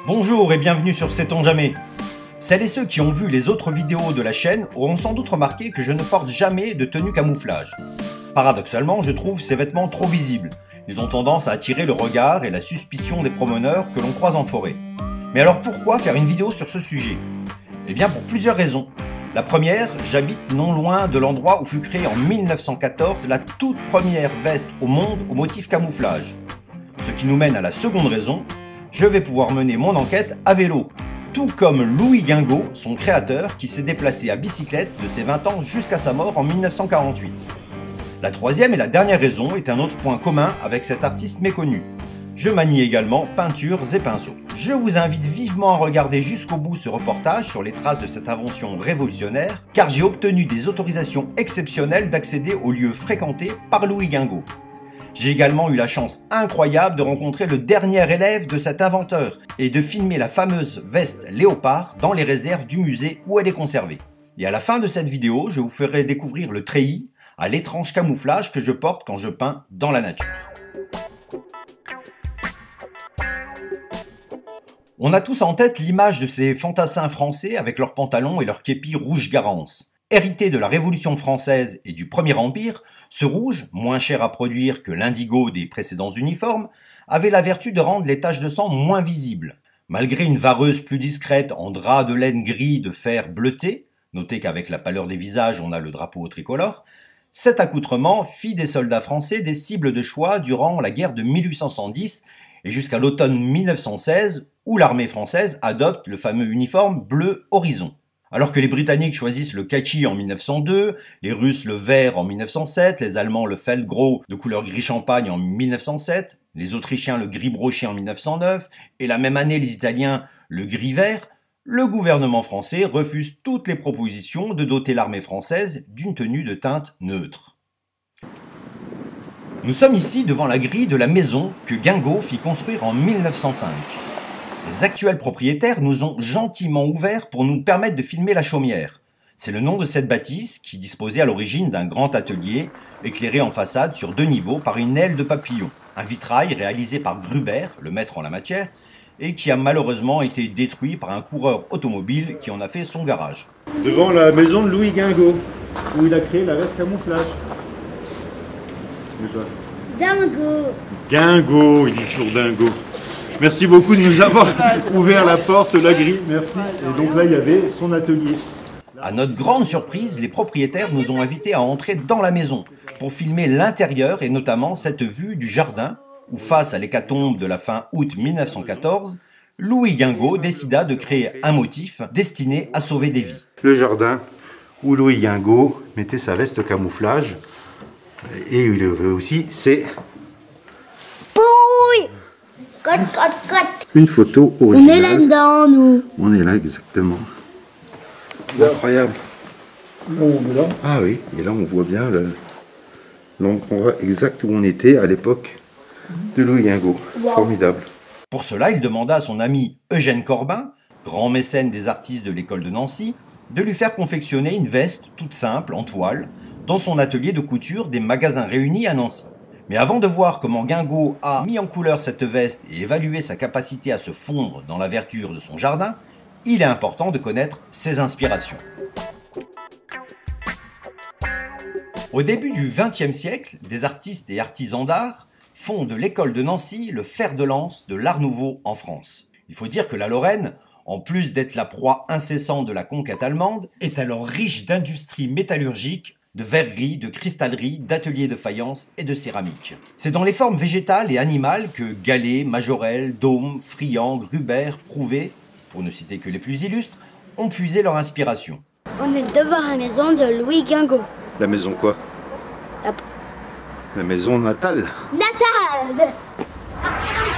Bonjour et bienvenue sur Sait-on jamais. Celles et ceux qui ont vu les autres vidéos de la chaîne auront sans doute remarqué que je ne porte jamais de tenue camouflage. Paradoxalement, je trouve ces vêtements trop visibles. Ils ont tendance à attirer le regard et la suspicion des promeneurs que l'on croise en forêt. Mais alors pourquoi faire une vidéo sur ce sujet? Eh bien pour plusieurs raisons. La première, j'habite non loin de l'endroit où fut créée en 1914 la toute première veste au monde au motif camouflage. Ce qui nous mène à la seconde raison, je vais pouvoir mener mon enquête à vélo, tout comme Louis Guingaud, son créateur, qui s'est déplacé à bicyclette de ses 20 ans jusqu'à sa mort en 1948. La troisième et la dernière raison est un autre point commun avec cet artiste méconnu. Je manie également peintures et pinceaux. Je vous invite vivement à regarder jusqu'au bout ce reportage sur les traces de cette invention révolutionnaire, car j'ai obtenu des autorisations exceptionnelles d'accéder aux lieux fréquentés par Louis Guingaud. J'ai également eu la chance incroyable de rencontrer le dernier élève de cet inventeur et de filmer la fameuse veste léopard dans les réserves du musée où elle est conservée. Et à la fin de cette vidéo, je vous ferai découvrir le treillis à l'étrange camouflage que je porte quand je peins dans la nature. On a tous en tête l'image de ces fantassins français avec leurs pantalons et leurs képis rouge garance. Hérité de la Révolution française et du Premier Empire, ce rouge, moins cher à produire que l'indigo des précédents uniformes, avait la vertu de rendre les taches de sang moins visibles. Malgré une vareuse plus discrète en drap de laine gris de fer bleuté, notez qu'avec la pâleur des visages on a le drapeau tricolore, cet accoutrement fit des soldats français des cibles de choix durant la guerre de 1870 et jusqu'à l'automne 1916 où l'armée française adopte le fameux uniforme bleu horizon. Alors que les Britanniques choisissent le kaki en 1902, les Russes le vert en 1907, les Allemands le feldgrau de couleur gris champagne en 1907, les Autrichiens le gris broché en 1909, et la même année les Italiens le gris vert, le gouvernement français refuse toutes les propositions de doter l'armée française d'une tenue de teinte neutre. Nous sommes ici devant la grille de la maison que Guingaud fit construire en 1905. Les actuels propriétaires nous ont gentiment ouvert pour nous permettre de filmer la chaumière. C'est le nom de cette bâtisse qui disposait à l'origine d'un grand atelier, éclairé en façade sur 2 niveaux par une aile de papillon. Un vitrail réalisé par Gruber, le maître en la matière, et qui a malheureusement été détruit par un coureur automobile qui en a fait son garage. Devant la maison de Louis Guingaud, où il a créé la veste camouflage. Dingo. Guingaud, il dit toujours Dingo. Merci beaucoup de nous avoir ouvert la porte, la grille, merci. Et donc là, il y avait son atelier. À notre grande surprise, les propriétaires nous ont invités à entrer dans la maison pour filmer l'intérieur et notamment cette vue du jardin où, face à l'hécatombe de la fin août 1914, Louis Guingaud décida de créer un motif destiné à sauver des vies. Le jardin où Louis Guingaud mettait sa veste camouflage et il avait aussi ses... Pouille. Cote. Une photo On originale. est là-dedans, nous. On est là, exactement. Incroyable. Ah oui, et là on voit bien on voit exact où on était à l'époque de Louis Guingaud. Wow. Formidable. Pour cela, il demanda à son ami Eugène Corbin, grand mécène des artistes de l'école de Nancy, de lui faire confectionner une veste toute simple, en toile, dans son atelier de couture des magasins réunis à Nancy. Mais avant de voir comment Guingaud a mis en couleur cette veste et évalué sa capacité à se fondre dans la verdure de son jardin, il est important de connaître ses inspirations. Au début du XXe siècle, des artistes et artisans d'art font de l'école de Nancy le fer de lance de l'art nouveau en France. Il faut dire que la Lorraine, en plus d'être la proie incessante de la conquête allemande, est alors riche d'industries métallurgiques, de verrerie, de cristallerie, d'ateliers de faïence et de céramique. C'est dans les formes végétales et animales que Gallet, Majorelle, Daume, Friant, Gruber, Prouvé, pour ne citer que les plus illustres, ont puisé leur inspiration. On est devant la maison de Louis Guingaud. La maison quoi? La maison natale. Natal.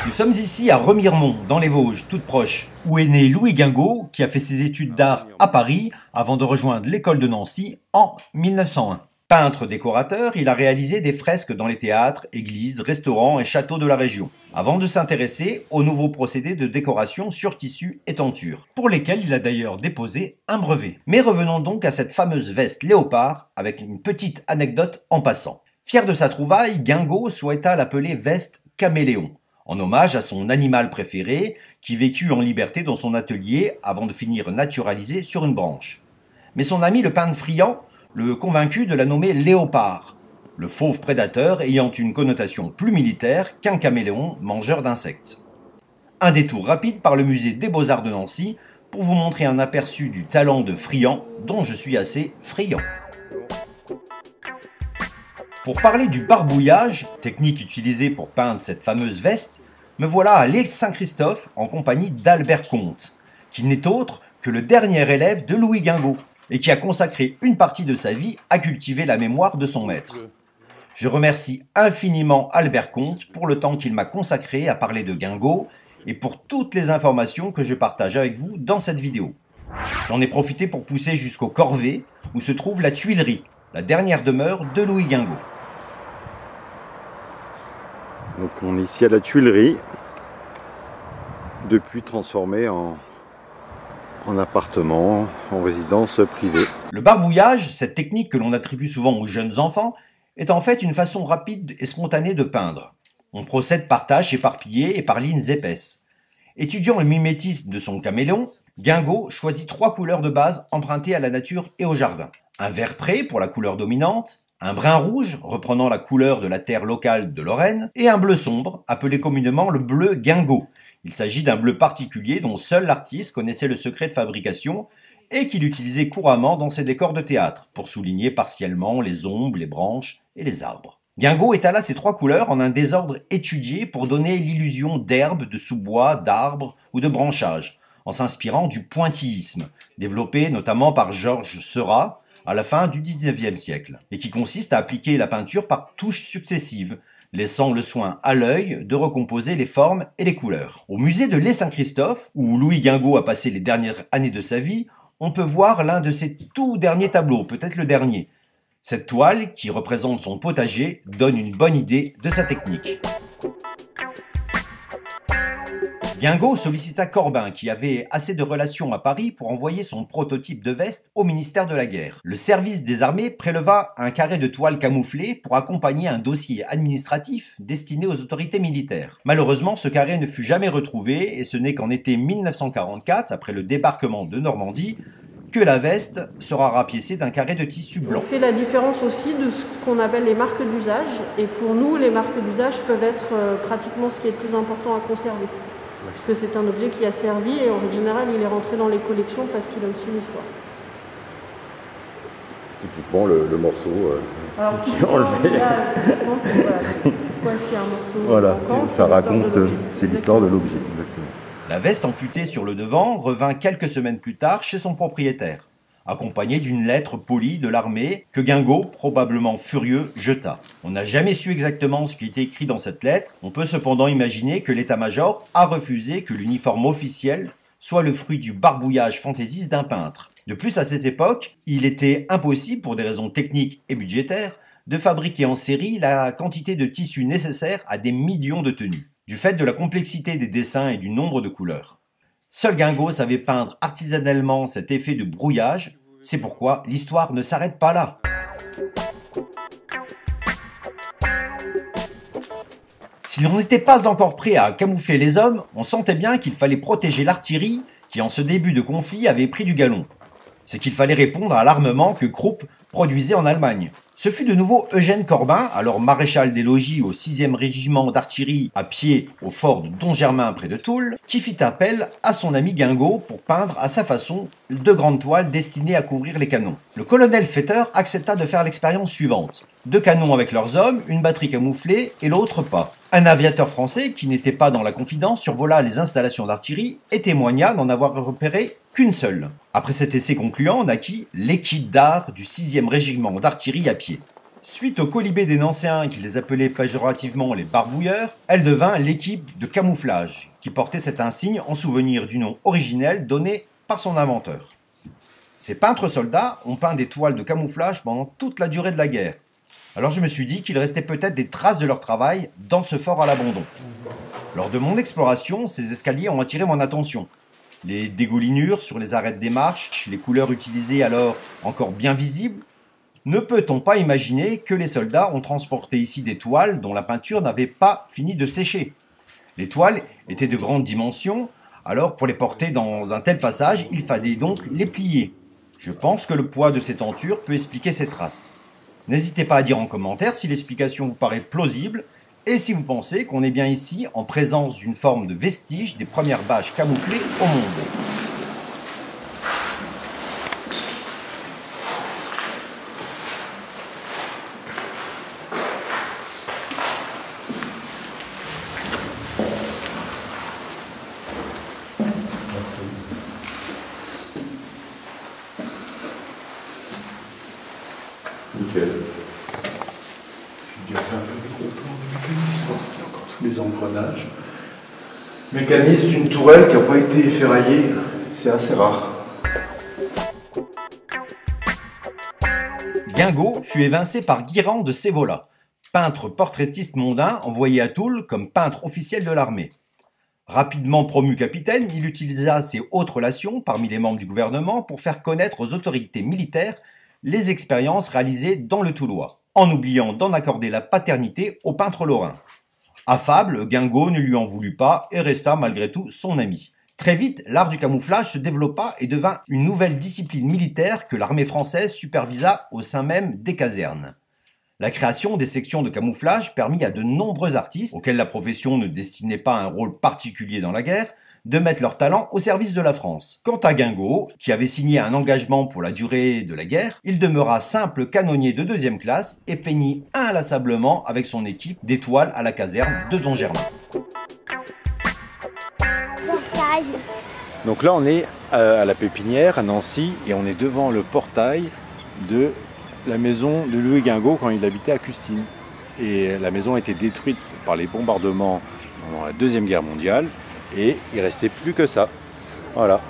Nous sommes ici à Remiremont, dans les Vosges, toutes proches, où est né Louis Guingaud, qui a fait ses études d'art à Paris avant de rejoindre l'école de Nancy en 1901. Peintre décorateur, il a réalisé des fresques dans les théâtres, églises, restaurants et châteaux de la région, avant de s'intéresser aux nouveaux procédés de décoration sur tissu et tenture, pour lesquels il a d'ailleurs déposé un brevet. Mais revenons donc à cette fameuse veste léopard, avec une petite anecdote en passant. Fier de sa trouvaille, Guingaud souhaita l'appeler veste caméléon, en hommage à son animal préféré qui vécut en liberté dans son atelier avant de finir naturalisé sur une branche. Mais son ami le peintre Friant le convaincu de la nommer Léopard, le fauve prédateur ayant une connotation plus militaire qu'un caméléon mangeur d'insectes. Un détour rapide par le musée des Beaux-Arts de Nancy pour vous montrer un aperçu du talent de Friant dont je suis assez friand. Pour parler du barbouillage, technique utilisée pour peindre cette fameuse veste, me voilà à l'île Saint-Christophe en compagnie d'Albert Comte, qui n'est autre que le dernier élève de Louis Guingaud et qui a consacré une partie de sa vie à cultiver la mémoire de son maître. Je remercie infiniment Albert Comte pour le temps qu'il m'a consacré à parler de Guingaud et pour toutes les informations que je partage avec vous dans cette vidéo. J'en ai profité pour pousser jusqu'au Corvet, où se trouve la Tuilerie, la dernière demeure de Louis Guingaud. Donc on est ici à la Tuilerie, depuis transformé en appartement, en résidence privée. Le barbouillage, cette technique que l'on attribue souvent aux jeunes enfants, est en fait une façon rapide et spontanée de peindre. On procède par tâches éparpillées et par lignes épaisses. Étudiant le mimétisme de son caméléon, Guingaud choisit 3 couleurs de base empruntées à la nature et au jardin. Un vert pré pour la couleur dominante, un brun rouge reprenant la couleur de la terre locale de Lorraine, et un bleu sombre, appelé communément le bleu Guingaud. Il s'agit d'un bleu particulier dont seul l'artiste connaissait le secret de fabrication et qu'il utilisait couramment dans ses décors de théâtre, pour souligner partiellement les ombres, les branches et les arbres. Guingaud étala ces 3 couleurs en un désordre étudié pour donner l'illusion d'herbes, de sous-bois, d'arbres ou de branchages, en s'inspirant du pointillisme, développé notamment par Georges Seurat à la fin du XIXe siècle, et qui consiste à appliquer la peinture par touches successives, laissant le soin à l'œil de recomposer les formes et les couleurs. Au musée de l'Île Saint-Christophe, où Louis Guingaud a passé les dernières années de sa vie, on peut voir l'un de ses tout derniers tableaux, peut-être le dernier. Cette toile, qui représente son potager, donne une bonne idée de sa technique. Guingaud sollicita Corbin, qui avait assez de relations à Paris pour envoyer son prototype de veste au ministère de la Guerre. Le service des armées préleva un carré de toile camouflé pour accompagner un dossier administratif destiné aux autorités militaires. Malheureusement, ce carré ne fut jamais retrouvé et ce n'est qu'en été 1944, après le débarquement de Normandie, que la veste sera rapiécée d'un carré de tissu blanc. On fait la différence aussi de ce qu'on appelle les marques d'usage. Et pour nous, les marques d'usage peuvent être pratiquement ce qui est le plus important à conserver. Parce que c'est un objet qui a servi et en règle générale, il est rentré dans les collections parce qu'il a aussi une histoire. Typiquement le morceau qui est enlevé. Typiquement, c'est voilà. Pourquoi est-ce qu'il y a un morceau voilà, manquant, ça raconte, c'est l'histoire de l'objet, exactement. La veste amputée sur le devant revint quelques semaines plus tard chez son propriétaire, accompagnée d'une lettre polie de l'armée que Guingaud, probablement furieux, jeta. On n'a jamais su exactement ce qui était écrit dans cette lettre, on peut cependant imaginer que l'état-major a refusé que l'uniforme officiel soit le fruit du barbouillage fantaisiste d'un peintre. De plus, à cette époque, il était impossible, pour des raisons techniques et budgétaires, de fabriquer en série la quantité de tissu nécessaire à des millions de tenues, du fait de la complexité des dessins et du nombre de couleurs. Seul Guingaud savait peindre artisanalement cet effet de brouillage, c'est pourquoi l'histoire ne s'arrête pas là. Si l'on n'était pas encore prêt à camoufler les hommes, on sentait bien qu'il fallait protéger l'artillerie qui, en ce début de conflit, avait pris du galon. C'est qu'il fallait répondre à l'armement que Krupp produisait en Allemagne. Ce fut de nouveau Eugène Corbin, alors maréchal des logis au 6e régiment d'artillerie à pied au fort de Don-Germain près de Toul, qui fit appel à son ami Guingaud pour peindre à sa façon de grandes toiles destinées à couvrir les canons. Le colonel Fetter accepta de faire l'expérience suivante. 2 canons avec leurs hommes, une batterie camouflée et l'autre pas. Un aviateur français, qui n'était pas dans la confidence, survola les installations d'artillerie et témoigna n'en avoir repéré qu'une seule. Après cet essai concluant, naquit l'équipe d'art du 6e régiment d'artillerie à pied. Suite au colibé des Nancéens qui les appelait péjorativement les barbouilleurs, elle devint l'équipe de camouflage, qui portait cet insigne en souvenir du nom originel donné par son inventeur. Ces peintres soldats ont peint des toiles de camouflage pendant toute la durée de la guerre. Alors je me suis dit qu'il restait peut-être des traces de leur travail dans ce fort à l'abandon. Lors de mon exploration, ces escaliers ont attiré mon attention. Les dégoulinures sur les arêtes des marches, les couleurs utilisées alors encore bien visibles. Ne peut-on pas imaginer que les soldats ont transporté ici des toiles dont la peinture n'avait pas fini de sécher? Les toiles étaient de grandes dimensions, alors pour les porter dans un tel passage, il fallait donc les plier. Je pense que le poids de ces tentures peut expliquer ces traces. N'hésitez pas à dire en commentaire si l'explication vous paraît plausible et si vous pensez qu'on est bien ici en présence d'une forme de vestige des premières bâches camouflées au monde. Nickel. J'ai déjà fait un peu de gros plans de mécanisme. Il y a encore tous les engrenages. Mécanisme d'une tourelle qui n'a pas été ferraillée. C'est assez rare. Guingaud fut évincé par Guyrand de Sévola, peintre portraitiste mondain envoyé à Toul comme peintre officiel de l'armée. Rapidement promu capitaine, il utilisa ses hautes relations parmi les membres du gouvernement pour faire connaître aux autorités militaires les expériences réalisées dans le Toulois, en oubliant d'en accorder la paternité au peintre lorrain. Affable, Guingaud ne lui en voulut pas et resta malgré tout son ami. Très vite, l'art du camouflage se développa et devint une nouvelle discipline militaire que l'armée française supervisa au sein même des casernes. La création des sections de camouflage permit à de nombreux artistes, auxquels la profession ne destinait pas un rôle particulier dans la guerre, de mettre leur talent au service de la France. Quant à Guingaud, qui avait signé un engagement pour la durée de la guerre, il demeura simple canonnier de 2e classe et peignit inlassablement avec son équipe des toiles à la caserne de Don Germain. Portail. Donc là on est à la Pépinière, à Nancy, et on est devant le portail de la maison de Louis Guingaud quand il habitait à Custine. Et la maison a été détruite par les bombardements pendant la Deuxième Guerre mondiale, et il restait plus que ça. Voilà.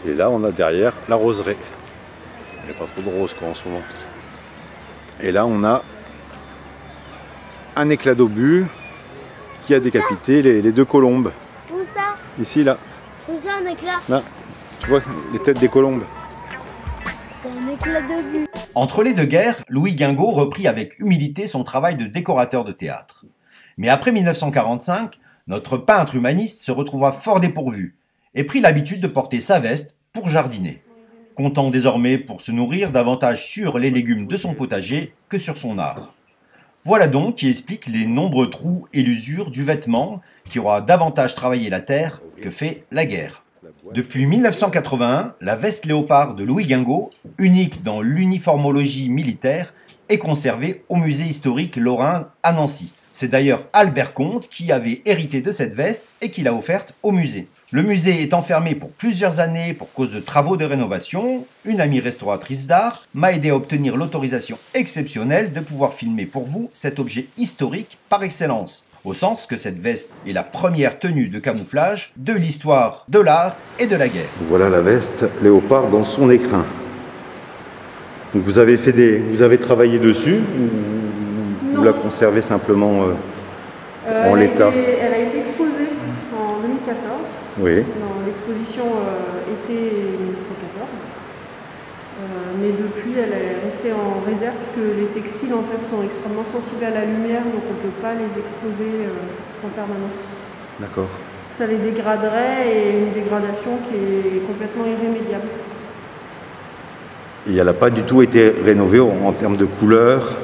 Et là on a derrière la roseraie. Il n'y a pas trop de roses quoi en ce moment. Et là on a un éclat d'obus qui a décapité les 2 colombes. Où ça? Ici, là. Où ça, un éclat? Là. Tu vois les têtes des colombes. C'est un éclat de but. Entre les deux guerres, Louis Guingaud reprit avec humilité son travail de décorateur de théâtre. Mais après 1945, notre peintre humaniste se retrouva fort dépourvu et prit l'habitude de porter sa veste pour jardiner, comptant désormais pour se nourrir davantage sur les légumes de son potager que sur son art. Voilà donc qui explique les nombreux trous et l'usure du vêtement qui aura davantage travaillé la terre que fait la guerre. Depuis 1981, la veste léopard de Louis Guingaud, unique dans l'uniformologie militaire, est conservée au musée historique lorrain à Nancy. C'est d'ailleurs Albert Comte qui avait hérité de cette veste et qui l'a offerte au musée. Le musée est enfermé pour plusieurs années pour cause de travaux de rénovation. Une amie restauratrice d'art m'a aidé à obtenir l'autorisation exceptionnelle de pouvoir filmer pour vous cet objet historique par excellence, au sens que cette veste est la première tenue de camouflage de l'histoire de l'art et de la guerre. Voilà la veste léopard dans son écrin. Donc vous avez travaillé dessus ou vous la conservez simplement en l'état? Elle a été exposée en 2014. Oui. Dans l'exposition été 1914. Mais depuis, elle est restée en réserve parce que les textiles en fait sont extrêmement sensibles à la lumière, donc on ne peut pas les exposer en permanence. D'accord. Ça les dégraderait et une dégradation qui est complètement irrémédiable. Et elle n'a pas du tout été rénovée en termes de couleur?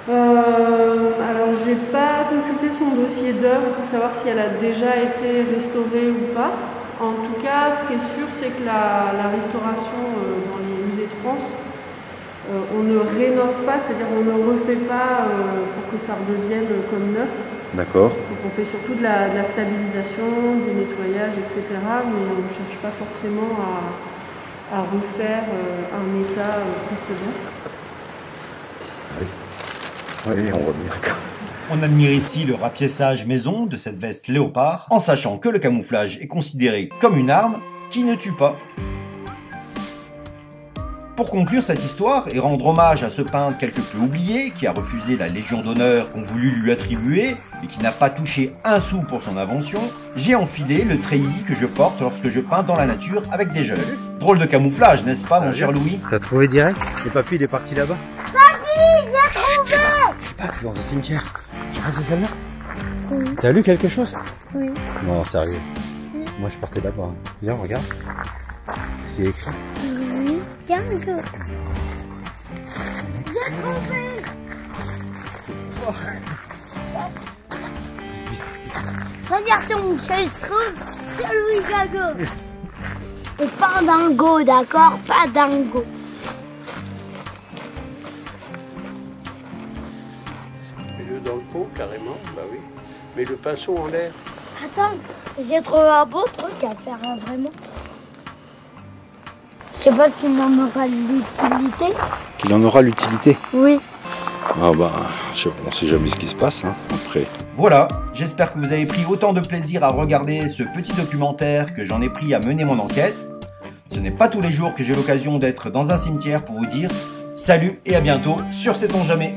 Alors j'ai pas consulté son dossier d'œuvre pour savoir si elle a déjà été restaurée ou pas. En tout cas, ce qui est sûr, c'est que la restauration dans les musées de France, on ne rénove pas, c'est-à-dire on ne refait pas pour que ça redevienne comme neuf. D'accord. Donc on fait surtout de la stabilisation, du nettoyage, etc. Mais on ne cherche pas forcément à refaire un état précédent. Oui, on voit bien. On admire ici le rapiessage maison de cette veste léopard, en sachant que le camouflage est considéré comme une arme qui ne tue pas. Pour conclure cette histoire et rendre hommage à ce peintre quelque peu oublié, qui a refusé la Légion d'honneur qu'on voulut lui attribuer et qui n'a pas touché un sou pour son invention, j'ai enfilé le treillis que je porte lorsque je peins dans la nature avec des jeunes. Drôle de camouflage, n'est-ce pas, mon cher Louis? T'as trouvé direct? Le papy il est parti là-bas? Papy, j'ai trouvé! Ah, c'est dans un cimetière. Tu crois que c'est celle-là? Oui. T'as lu quelque chose? Oui. Non, sérieux. Moi, je partais là-bas. Viens, regarde. C'est écrit. Oui. Django. J'ai trouvé. Regarde ton trouve, c'est Louis Gago. Et pas dingo, d'accord? Pas dingo. Mets-le dans le pot, carrément, bah oui. Mets le pinceau en l'air. Attends, j'ai trouvé un beau truc à faire, hein, vraiment. Je sais pas s'il en aura l'utilité. Qu'il en aura l'utilité? Oui. Ah bah, on sait jamais ce qui se passe, hein, après. Voilà, j'espère que vous avez pris autant de plaisir à regarder ce petit documentaire que j'en ai pris à mener mon enquête. Ce n'est pas tous les jours que j'ai l'occasion d'être dans un cimetière pour vous dire salut et à bientôt sur Sait-on jamais.